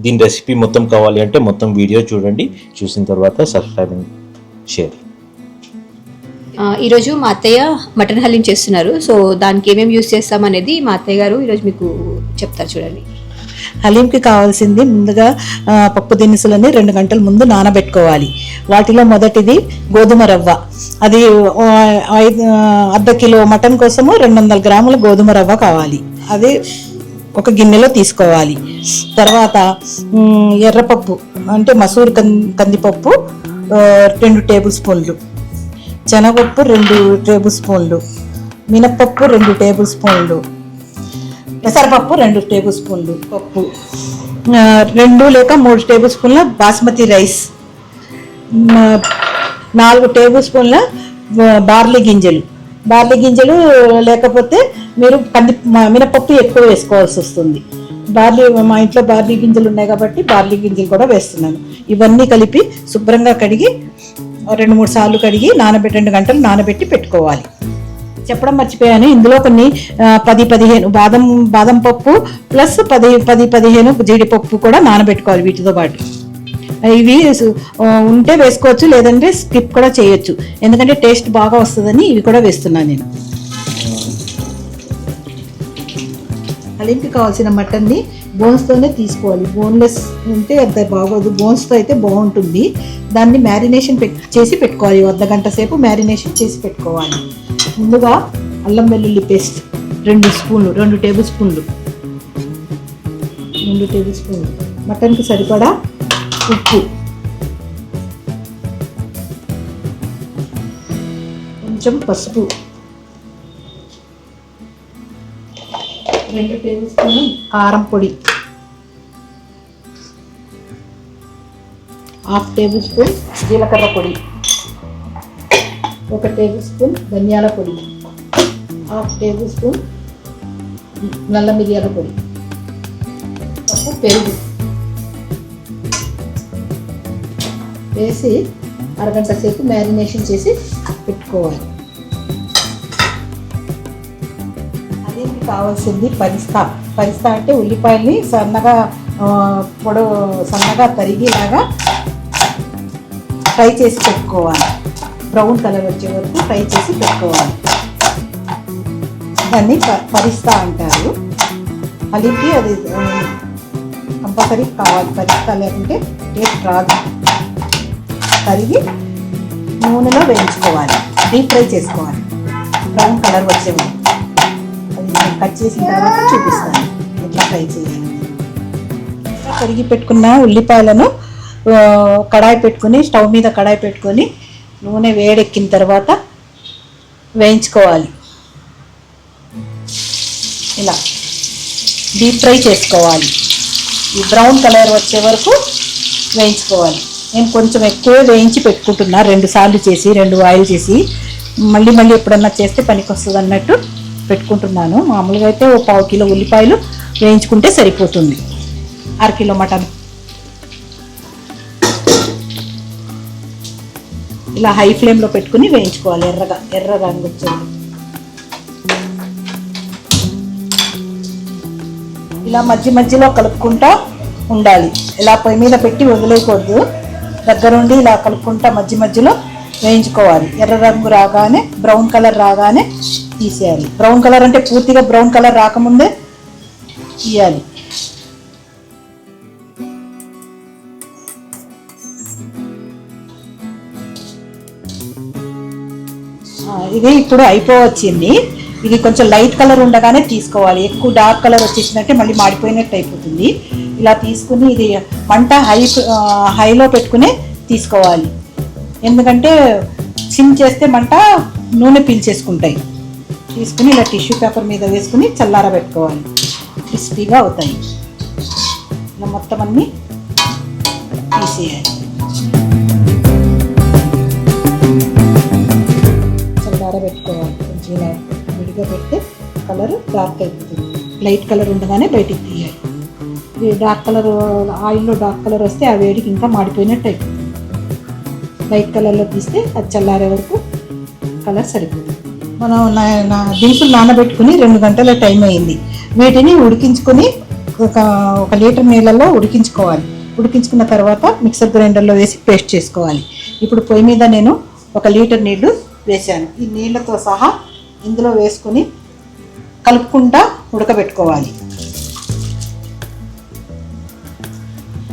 దీని రెసిపీ మొత్తం కావాలి అంటే మొత్తం వీడియో చూడండి, చూసిన తర్వాత సబ్స్క్రైబ్ అండ్ షేర్. ఈరోజు మా అత్తయ్య మటన్ హలీం చేస్తున్నారు. సో దానికి ఏమేమి యూజ్ చేస్తాం అనేది మా అత్తయ్య గారు ఈరోజు మీకు చెప్తారు. చూడండి. హలీంకి కావాల్సింది ముందుగా పప్పు దినుసులని 2 గంటల ముందు నానబెట్టుకోవాలి. వాటిలో మొదటిది గోధుమ రవ్వ. అది అర్ధ కిలో మటన్ కోసము 200 గ్రాముల గోధుమ రవ్వ కావాలి. అది ఒక గిన్నెలో తీసుకోవాలి. తర్వాత ఎర్రపప్పు అంటే మసూర్ కందిపప్పు 2 టేబుల్ స్పూన్లు, శనగపప్పు 2 టేబుల్ స్పూన్లు, మినప్పప్పు 2 టేబుల్ స్పూన్లు, పెసరపప్పు 2 టేబుల్ స్పూన్లు, పప్పు 2 లేక 3 టేబుల్ స్పూన్ల బాస్మతి రైస్, 4 టేబుల్ స్పూన్ల బార్లీ గింజలు లేకపోతే మీరు మినపప్పు ఎక్కువ వేసుకోవాల్సి వస్తుంది. మా ఇంట్లో బార్లీ గింజలు ఉన్నాయి కాబట్టి బార్లీ గింజలు కూడా వేస్తున్నాను. ఇవన్నీ కలిపి శుభ్రంగా కడిగి 2-3 సార్లు కడిగి 2 గంటలు నానబెట్టి పెట్టుకోవాలి. చెప్పడం మర్చిపోయాను, ఇందులో కొన్ని 10-15 బాదం పప్పు ప్లస్ 10-15 జీడిపప్పు కూడా నానబెట్టుకోవాలి వీటితో పాటు. ఇవి ఉంటే వేసుకోవచ్చు, లేదంటే స్కిప్ కూడా చేయొచ్చు, ఎందుకంటే టేస్ట్ బాగా వస్తుందని ఇవి కూడా వేస్తున్నాను నేను. హలీంకి కావాల్సిన మటన్ని బోన్స్తోనే తీసుకోవాలి. బోన్లెస్ ఉంటే అంత బాగోదు, బోన్స్తో అయితే బాగుంటుంది. దాన్ని మ్యారినేషన్ చేసి పెట్టుకోవాలి. 1 గంట సేపు మ్యారినేషన్ చేసి పెట్టుకోవాలి. ముందుగా అల్లం వెల్లుల్లి పేస్ట్ 2 టేబుల్ స్పూన్లు, మటన్కి సరిపడా ఉప్పు, కొంచెం పసుపు, 2 టేబుల్ స్పూన్లు కారం పొడి, 1/2 టేబుల్ స్పూన్ జీలకర్ర పొడి, 1 టేబుల్ స్పూన్ ధనియాల పొడి, 1/2 టేబుల్ స్పూన్ నల్ల మిరియాల పొడి, పెరుగు వేసి 1/2 గంట సేపు మ్యారినేషన్ చేసి పెట్టుకోవాలి. దీనికి కావాల్సింది పరిస్తా అంటే ఉల్లిపాయల్ని సన్నగా తరిగేలాగా ఫ్రై చేసి పెట్టుకోవాలి. బ్రౌన్ కలర్ వచ్చే వరకు ఫ్రై చేసి పెట్టుకోవాలి. దాన్ని పరిస్తా అంటారు. హలీంకి అది కంపల్సరీ కావాలి. పరిస్తా లేకుంటే టేస్ట్ రాదు. తరిగి నూనెలో వేయించుకోవాలి, డీప్ ఫ్రై చేసుకోవాలి బ్రౌన్ కలర్ వచ్చే వరకు. అది నేను కట్ చేసిన తర్వాత చూపిస్తాను ఎట్లా ఫ్రై చేయాలి. తరిగి పెట్టుకున్న ఉల్లిపాయలను స్టవ్ మీద కడాయి పెట్టుకొని నూనె వేడెక్కిన తర్వాత వేయించుకోవాలి. ఇలా డీప్ ఫ్రై చేసుకోవాలి. ఈ బ్రౌన్ కలర్ వచ్చే వరకు వేయించుకోవాలి. నేను కొంచెం ఎక్కువ వేయించి పెట్టుకుంటున్నా, 2 సార్లు చేసి 2 ఆయిల్ చేసి మళ్ళీ ఎప్పుడన్నా చేస్తే పనికి వస్తుంది అన్నట్టు పెట్టుకుంటున్నాను. మామూలుగా అయితే 1/4 కిలో ఉల్లిపాయలు వేయించుకుంటే సరిపోతుంది. 1/2 కిలో మటన్ ఇలా హై ఫ్లేమ్లో పెట్టుకుని వేయించుకోవాలి. ఎర్ర రంగు వచ్చేది. ఇలా మధ్యలో కలుపుకుంటా ఉండాలి. ఇలా పొయ్యి మీద పెట్టి వదిలేయకూడదు. దగ్గరుండి ఇలా కలుపుకుంటా మధ్యలో వేయించుకోవాలి. ఎర్ర రంగు రాగానే, బ్రౌన్ కలర్ రాగానే తీసేయాలి. బ్రౌన్ కలర్ అంటే పూర్తిగా బ్రౌన్ కలర్ రాకముందే తీయాలి. ఇది ఇప్పుడు అయిపోవచ్చింది. ఇది కొంచెం లైట్ కలర్ ఉండగానే తీసుకోవాలి. ఎక్కువ డార్క్ కలర్ వచ్చేసిందంటే మళ్ళీ మాడిపోయినట్టు అయిపోతుంది. ఇలా తీసుకుని ఇది మంట హైలో పెట్టుకుని తీసుకోవాలి. ఎందుకంటే సిమ్ చేస్తే మంట నూనె పీల్చేసుకుంటాయి. తీసుకుని ఇలా టిష్యూ పేపర్ మీద వేసుకుని చల్లారబెట్టుకోవాలి. క్రిస్పీగా అవుతాయి. ఇలా మొత్తం అన్నీ తీసేయాలి. చల్లారబెట్టుకోవాలి. కొంచెం ఇలా విడిగా పెడితే కలర్ డార్క్ అయిపోతుంది. లైట్ కలర్ ఉండగానే బయటికి తీయాలి. డార్క్ కలర్ ఆయిల్లో డార్క్ కలర్ వస్తే ఆ వేడికి ఇంకా మాడిపోయినట్టు అయిపోతుంది. లైట్ కలర్లో తీస్తే అది చల్లారే వరకు కలర్ సరిపోతుంది. మనం దినుసులు నానబెట్టుకుని 2 గంటల టైం అయింది. వీటిని ఉడికించుకొని ఒక లీటర్ నీళ్ళలో ఉడికించుకోవాలి. ఉడికించుకున్న తర్వాత మిక్సర్ గ్రైండర్లో వేసి పేస్ట్ చేసుకోవాలి. ఇప్పుడు పొయ్యి మీద నేను 1 లీటర్ నీళ్లు వేసాను. ఈ నీళ్ళతో సహా ఇందులో వేసుకొని కలుపుకుంటా ఉడకబెట్టుకోవాలి.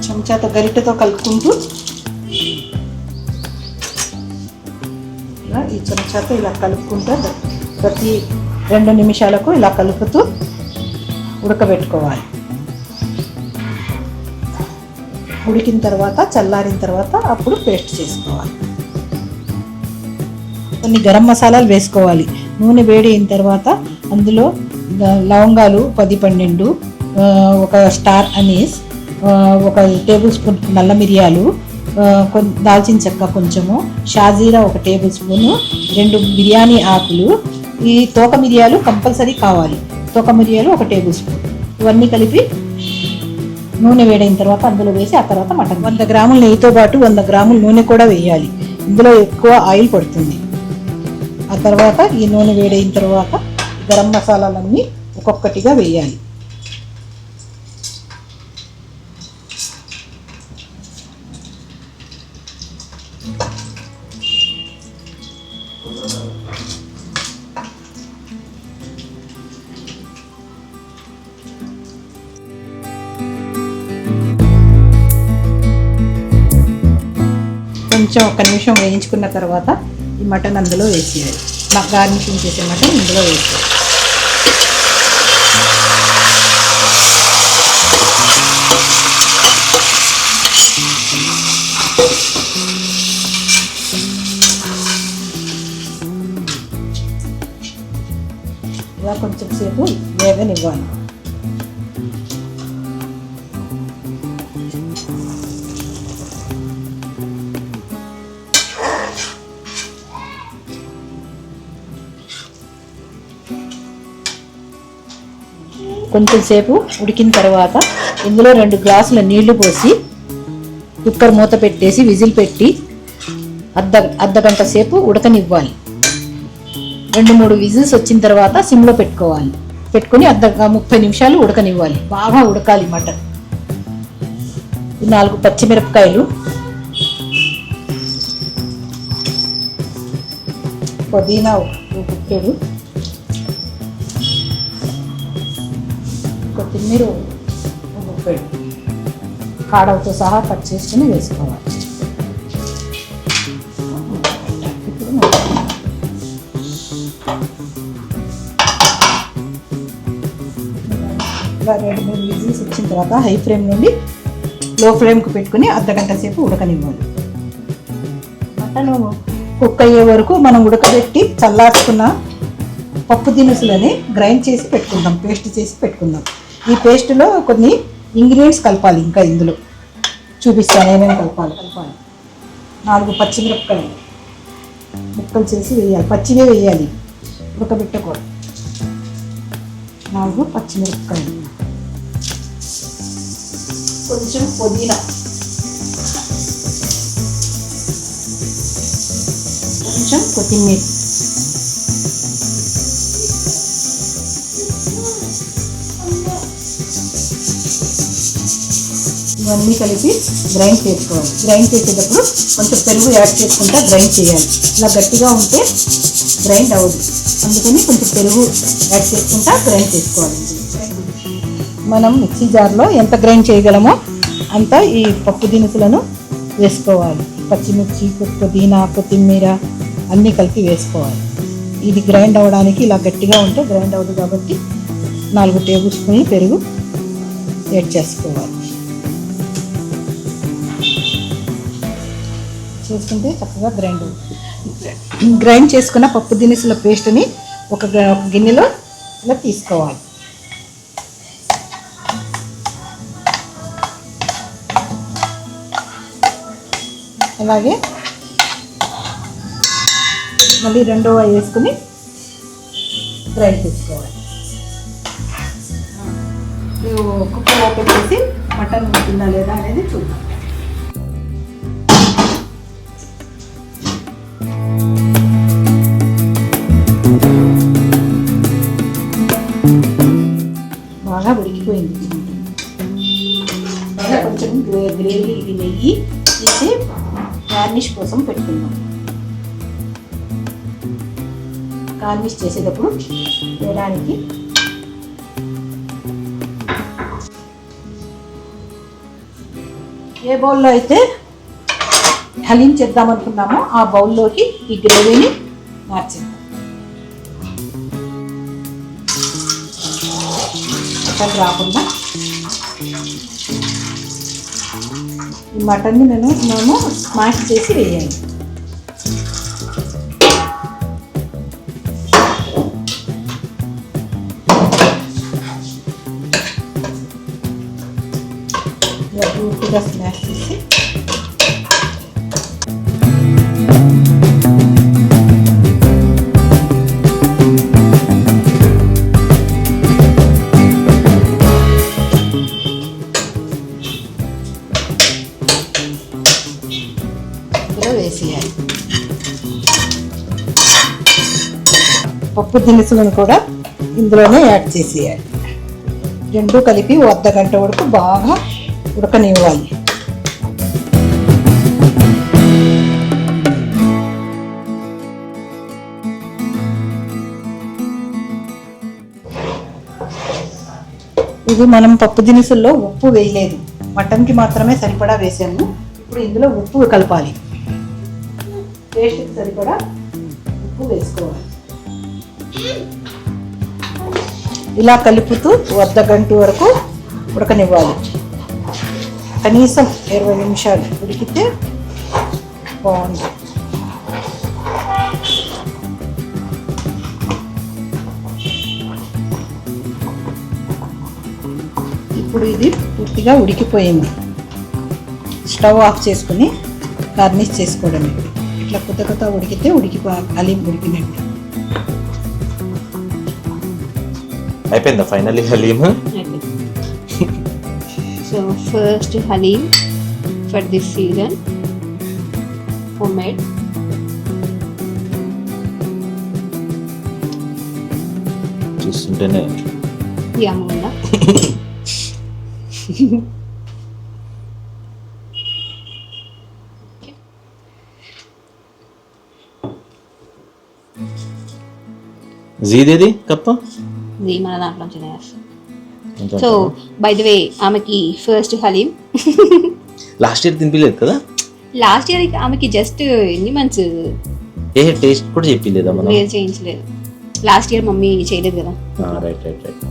చెంచాతో గరిటెతో కలుపుకుంటూ ఈ చెంచాతో ఇలా కలుపుకుంటూ ప్రతి 2 నిమిషాలకు ఇలా కలుపుతూ ఉడకబెట్టుకోవాలి. ఉడికిన తర్వాత చల్లారిన తర్వాత అప్పుడు పేస్ట్ చేసుకోవాలి. కొన్ని గరం మసాలాలు వేసుకోవాలి. నూనె వేడి అయిన తర్వాత అందులో లవంగాలు 10-12, 1 స్టార్ అనీస్, 1 టేబుల్ స్పూన్ నల్ల మిరియాలు, దాల్చిన చెక్క కొంచెము, షాజీరా 1 టేబుల్ స్పూను, 2 బిర్యానీ ఆకులు, ఈ తోక మిరియాలు కంపల్సరీ కావాలి. తోక మిరియాలు 1 టేబుల్ స్పూన్. ఇవన్నీ కలిపి నూనె వేడైన తర్వాత అందులో వేసి ఆ తర్వాత మటన్ 100 గ్రాముల నెయ్యితో పాటు 100 గ్రాముల నూనె కూడా వేయాలి. ఇందులో ఎక్కువ ఆయిల్ పడుతుంది. ఆ తర్వాత ఈ నూనె వేడైన తర్వాత గరం మసాలాలన్నీ ఒక్కొక్కటిగా వేయాలి. కొంచెం 1 నిమిషం వేయించుకున్న తర్వాత ఈ మటన్ అందులో వేసేయాలి. గార్నిషింగ్ చేసే మటన్ ఇందులో వేసేయాలి. ఇలా కొంచెం సేపు వేగనివ్వాలి. కొంచెం సేపు ఉడికిన తర్వాత ఇందులో 2 గ్లాసుల నీళ్లు పోసి కుక్కర్ మూత పెట్టేసి విజిల్ పెట్టి అర్ధ గంట సేపు ఉడకనివ్వాలి. 2-3 విజిల్స్ వచ్చిన తర్వాత సిమ్లో పెట్టుకోవాలి. పెట్టుకొని 30 నిమిషాలు ఉడకనివ్వాలి. బాగా ఉడకాలి మటన్. 4 పచ్చిమిరపకాయలు, పుదీనా 1 గుప్పెడు, కొత్తిమీర 1 గుప్పెడు కాడలతో సహా కట్ చేసుకుని వేసుకోవాలి. ఇప్పుడు ఇలా 2-3 విజిల్స్ వచ్చిన తర్వాత హై ఫ్లేమ్ నుండి లో ఫ్లేమ్కి పెట్టుకుని అర్ధ గంట సేపు ఉడకనివ్వాలి. మటన్ కుక్ అయ్యే వరకు మనం ఉడకబెట్టి చల్లార్చుకున్న పప్పు దినుసులని గ్రైండ్ చేసి పెట్టుకుందాం, పేస్ట్ చేసి పెట్టుకుందాం. ఈ పేస్ట్లో కొన్ని ఇంగ్రీడియంట్స్ కలపాలి. ఇంకా ఇందులో చూపిస్తాను ఏమేమి కలపాలి. 4 పచ్చిమిరపకాయలు ముక్కలు చేసి వేయాలి. పచ్చివే వేయాలి, ఉడకబెట్టకూడదు. 4 పచ్చిమిరపకాయలు, కొంచెం పుదీనా, కొంచెం కొత్తిమీర, ఇవన్నీ కలిపి గ్రైండ్ చేసుకోవాలి. గ్రైండ్ చేసేటప్పుడు కొంచెం పెరుగు యాడ్ చేసుకుంటా గ్రైండ్ చేయాలి. ఇలా గట్టిగా ఉంటే గ్రైండ్ అవ్వదు, అందుకని కొంచెం పెరుగు యాడ్ చేసుకుంటా గ్రైండ్ చేసుకోవాలి. మనం మిక్సీ జార్లో ఎంత గ్రైండ్ చేయగలమో అంత ఈ పప్పు దినుసులను వేసుకోవాలి. పచ్చిమిర్చి, పుదీనా, కొత్తిమీర అన్నీ కలిపి వేసుకోవాలి. ఇది గ్రైండ్ అవ్వడానికి ఇలా గట్టిగా ఉంటే గ్రైండ్ అవ్వదు కాబట్టి 4 టేబుల్ స్పూన్లు పెరుగు యాడ్ చేసుకోవాలి. చేసుకుంటే చక్కగా గ్రైండ్ చేసుకున్న పప్పు దినుసుల పేస్ట్ని ఒక గిన్నెలో ఇలా తీసుకోవాలి. అలాగే మళ్ళీ రెండవ వేసుకుని గ్రైండ్ చేసుకోవాలి. కుక్కర్ ఓపెన్ చేసి మటన్ ఉంటుందా లేదా అనేది చూద్దాం. బాగా ఉడికిపోయింది. కొంచెం గ్రేవీ ఇది నెయ్యి తీసి గార్నిష్ కోసం పెట్టుకుందాం. గార్నిష్ చేసేటప్పుడు వేయడానికి ఏ బౌల్లో అయితే హలీం చేద్దాం అనుకున్నామో ఆ బౌల్లోకి ఈ గ్రేవీని మార్చేద్దాం. అక్కడ రాకుండా ఈ మటన్ని మేము స్మాష్ చేసి వేయాలి. పూర్తిగా స్మాష్ చేసి వేసేయాలి. పప్పు దినుసులను కూడా ఇందులోనే యాడ్ చేసేయాలి. రెండు కలిపి 1/2 గంట వరకు బాగా ఉడకనివ్వాలి. ఇది మనం పప్పు దినుసుల్లో ఉప్పు వేయలేదు, మటన్కి మాత్రమే సరిపడా వేసాము. ఇప్పుడు ఇందులో ఉప్పు కలపాలి. టేస్ట్కి సరిపడా ఉప్పు వేసుకోవాలి. ఇలా కలుపుతూ 1/2 గంట వరకు ఉడకనివ్వాలి. కనీసం 20 నిమిషాలు ఉడికితే బాగుంది. ఇప్పుడు ఇది పూర్తిగా ఉడికిపోయింది. స్టవ్ ఆఫ్ చేసుకుని గార్నిష్ చేసుకోవడమే. ఇట్లా కొత్త ఉడికితే హలీం ఉడికినట్టు. అయిపోయిందా finally haleem? So first haleem for this season homemade. చూస్తుంటేనే యమ్ముందా. జీదేది కప్ప ఇది మన దాంట్లో చేస్తాం. సో బై ది వే ఆమెకి ఫస్ట్ హలీం లాస్ట్ ఇయర్ తినిపించలేదు కదా? లాస్ట్ ఇయర్ ఆమెకి జస్ట్ ఎన్ని మంత్స్ టేస్ట్ కూడా చెప్పలేదా మనం? చేయించలేదు. లాస్ట్ ఇయర్ మమ్మీ చేయలేదు కదా. Right right right